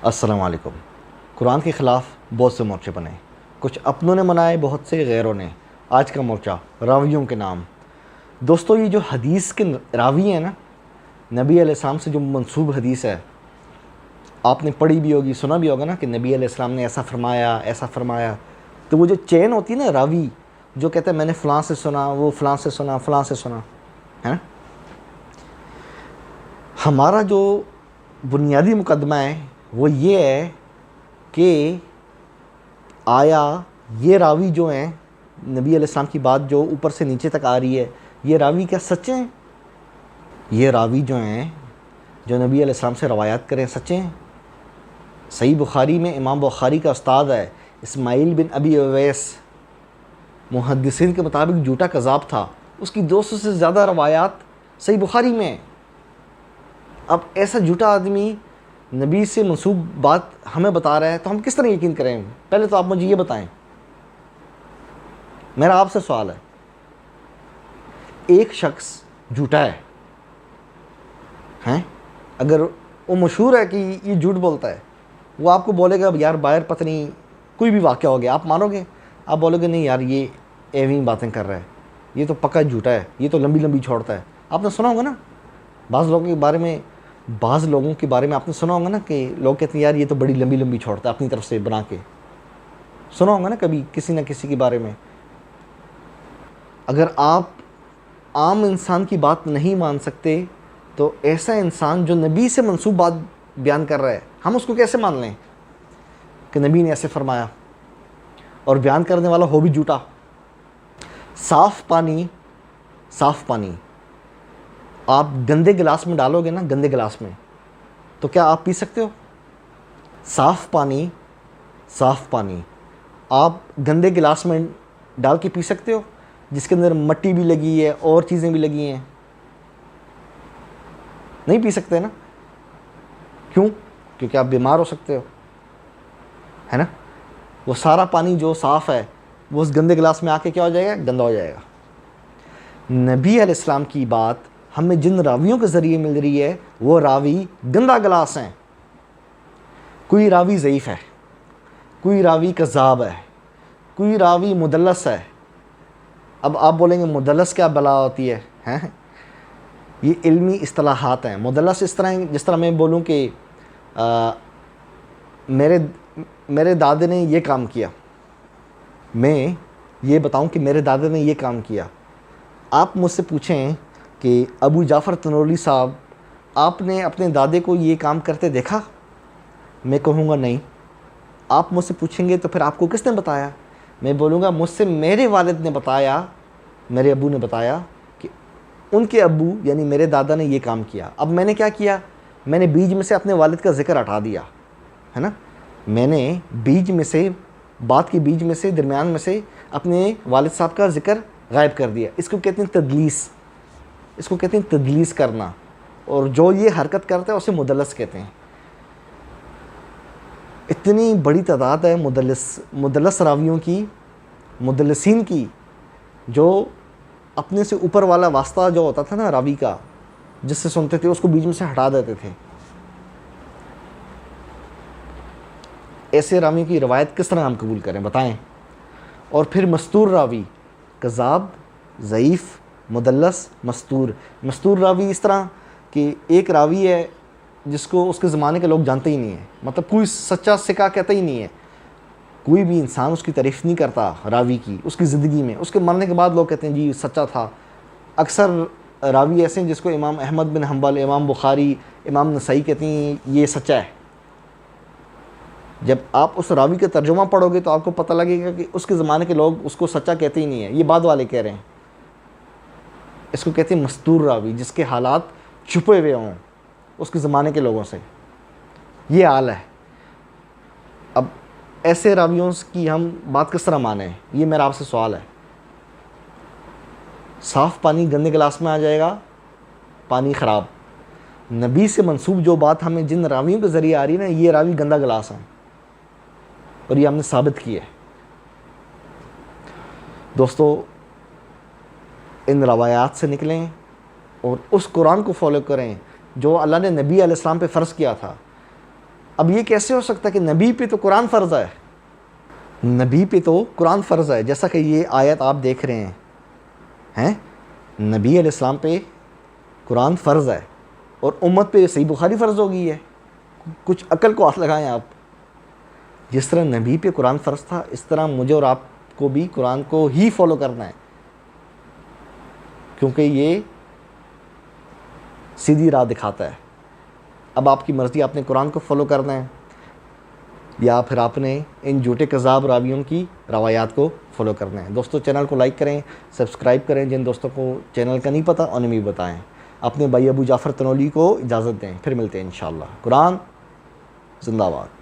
السلام علیکم۔ قرآن کے خلاف بہت سے مورچے بنے، کچھ اپنوں نے منائے، بہت سے غیروں نے۔ آج کا مورچہ راویوں کے نام۔ دوستو، یہ جو حدیث کے راوی ہیں نا، نبی علیہ السلام سے جو منسوب حدیث ہے، آپ نے پڑھی بھی ہوگی، سنا بھی ہوگا نا کہ نبی علیہ السلام نے ایسا فرمایا، ایسا فرمایا۔ تو وہ جو چین ہوتی ہے نا، راوی جو کہتے ہیں میں نے فلاں سے سنا، وہ فلاں سے سنا، فلاں سے سنا، ہے نا۔ ہمارا جو بنیادی مقدمہ ہے وہ یہ ہے کہ آیا یہ راوی جو ہیں، نبی علیہ السلام کی بات جو اوپر سے نیچے تک آ رہی ہے، یہ راوی کیا سچے ہیں؟ یہ راوی جو ہیں جو نبی علیہ السلام سے روایات کریں، سچے ہیں؟ صحیح بخاری میں امام بخاری کا استاد ہے اسماعیل بن ابی اویس، محدثین کے مطابق جھوٹا کذاب تھا، اس کی 200 سے زیادہ روایات صحیح بخاری میں۔ اب ایسا جھوٹا آدمی نبی سے منسوب بات ہمیں بتا رہا ہے تو ہم کس طرح یقین کریں؟ پہلے تو آپ مجھے یہ بتائیں، میرا آپ سے سوال ہے، ایک شخص جھوٹا ہے، اگر وہ مشہور ہے کہ یہ جھوٹ بولتا ہے، وہ آپ کو بولے گا یار باہر پتہ نہیں کوئی بھی واقعہ ہو گیا، آپ مانو گے؟ آپ بولو گے نہیں یار یہ ایویں باتیں کر رہا ہے، یہ تو پکا جھوٹا ہے، یہ تو لمبی لمبی چھوڑتا ہے۔ آپ نے سنا ہوگا نا بعض لوگوں کے بارے میں آپ نے سنا ہوگا نا کہ لوگ کہتے ہیں یار یہ تو بڑی لمبی لمبی چھوڑتا ہے، اپنی طرف سے بنا کے۔ سنا ہوگا نا کبھی کسی نہ کسی کے بارے میں۔ اگر آپ عام انسان کی بات نہیں مان سکتے تو ایسا انسان جو نبی سے منسوب بات بیان کر رہا ہے، ہم اس کو کیسے مان لیں کہ نبی نے ایسے فرمایا اور بیان کرنے والا ہو بھی جھوٹا؟ صاف پانی آپ گندے گلاس میں ڈالو گے نا، گندے گلاس میں، تو کیا آپ پی سکتے ہو؟ صاف پانی آپ گندے گلاس میں ڈال کے پی سکتے ہو جس کے اندر مٹی بھی لگی ہے اور چیزیں بھی لگی ہیں؟ نہیں پی سکتے نا۔ کیوں؟ کیونکہ آپ بیمار ہو سکتے ہو، ہے نا۔ وہ سارا پانی جو صاف ہے وہ اس گندے گلاس میں آ کے کیا ہو جائے گا؟ گندا ہو جائے گا۔ نبی علیہ السلام کی بات ہمیں جن راویوں کے ذریعے مل رہی ہے وہ راوی گندا گلاس ہیں۔ کوئی راوی ضعیف ہے، کوئی راوی کذاب ہے، کوئی راوی مدلس ہے۔ اب آپ بولیں گے مدلس کیا بلا ہوتی ہے؟ یہ علمی اصطلاحات ہیں۔ مدلس اس طرح جس طرح میں بولوں کہ میرے دادے نے یہ کام کیا، میں یہ بتاؤں کہ میرے دادے نے یہ کام کیا۔ آپ مجھ سے پوچھیں کہ ابو جعفر تنوری صاحب آپ نے اپنے دادے کو یہ کام کرتے دیکھا؟ میں کہوں گا نہیں۔ آپ مجھ سے پوچھیں گے تو پھر آپ کو کس نے بتایا؟ میں بولوں گا مجھ سے میرے والد نے بتایا، میرے ابو نے بتایا کہ ان کے ابو یعنی میرے دادا نے یہ کام کیا۔ اب میں نے کیا کیا؟ میں نے بیج میں سے اپنے والد کا ذکر ہٹا دیا، ہے نا۔ میں نے بیج میں سے، بات کے بیج میں سے، درمیان میں سے اپنے والد صاحب کا ذکر غائب کر دیا۔ اس کو کہتے ہیں تدلیس کرنا، اور جو یہ حرکت کرتا ہے اسے مدلس کہتے ہیں۔ اتنی بڑی تعداد ہے مدلس راویوں کی، مدلسین کی، جو اپنے سے اوپر والا واسطہ جو ہوتا تھا نا راوی کا، جس سے سنتے تھے اس کو بیچ میں سے ہٹا دیتے تھے۔ ایسے راویوں کی روایت کس طرح ہم قبول کریں بتائیں؟ اور پھر مستور راوی، کذاب، ضعیف، مدلس، مستور راوی اس طرح کہ ایک راوی ہے جس کو اس کے زمانے کے لوگ جانتے ہی نہیں ہیں، مطلب کوئی سچا سکہ کہتا ہی نہیں ہے، کوئی بھی انسان اس کی تعریف نہیں کرتا راوی کی اس کی زندگی میں، اس کے مرنے کے بعد لوگ کہتے ہیں جی سچا تھا۔ اکثر راوی ایسے ہیں جس کو امام احمد بن حنبل، امام بخاری، امام نسائی کہتے ہیں یہ سچا ہے۔ جب آپ اس راوی کا ترجمہ پڑھو گے تو آپ کو پتہ لگے گا کہ اس کے زمانے کے لوگ اس کو سچا کہتے ہی نہیں ہیں، یہ بعد والے کہہ رہے ہیں۔ اس کو کہتے ہیں مستور راوی، جس کے حالات چھپے ہوئے ہوں اس کے زمانے کے لوگوں سے۔ یہ حال ہے۔ اب ایسے راویوں کی ہم بات کس طرح مانیں؟ یہ میرا آپ سے سوال ہے۔ صاف پانی گندے گلاس میں آ جائے گا، پانی خراب۔ نبی سے منسوب جو بات ہمیں جن راویوں کے ذریعے آ رہی ہے نا، یہ راوی گندا گلاس ہیں، اور یہ ہم نے ثابت کیا ہے۔ دوستو، ان روایات سے نکلیں اور اس قرآن کو فالو کریں جو اللہ نے نبی علیہ السلام پہ فرض کیا تھا۔ اب یہ کیسے ہو سکتا ہے کہ نبی پہ تو قرآن فرض ہے، نبی پہ تو قرآن فرض ہے، جیسا کہ یہ آیت آپ دیکھ رہے ہیں نبی علیہ السلام پہ قرآن فرض ہے اور امت پہ صحیح بخاری فرض ہو گئی ہے۔ کچھ عقل کو ہاتھ لگائیں آپ، جس طرح نبی پہ قرآن فرض تھا اس طرح مجھے اور آپ کو بھی قرآن کو ہی فالو کرنا ہے، کیونکہ یہ سیدھی راہ دکھاتا ہے۔ اب آپ کی مرضی، آپ نے قرآن کو فالو کرنا ہے یا پھر آپ نے ان جھوٹے کذاب راویوں کی روایات کو فالو کرنا ہے۔ دوستو چینل کو لائک کریں، سبسکرائب کریں، جن دوستوں کو چینل کا نہیں پتہ انہیں بھی بتائیں۔ اپنے بھائی ابو جعفر تنولی کو اجازت دیں، پھر ملتے ہیں انشاءاللہ۔ قرآن زندہ باد۔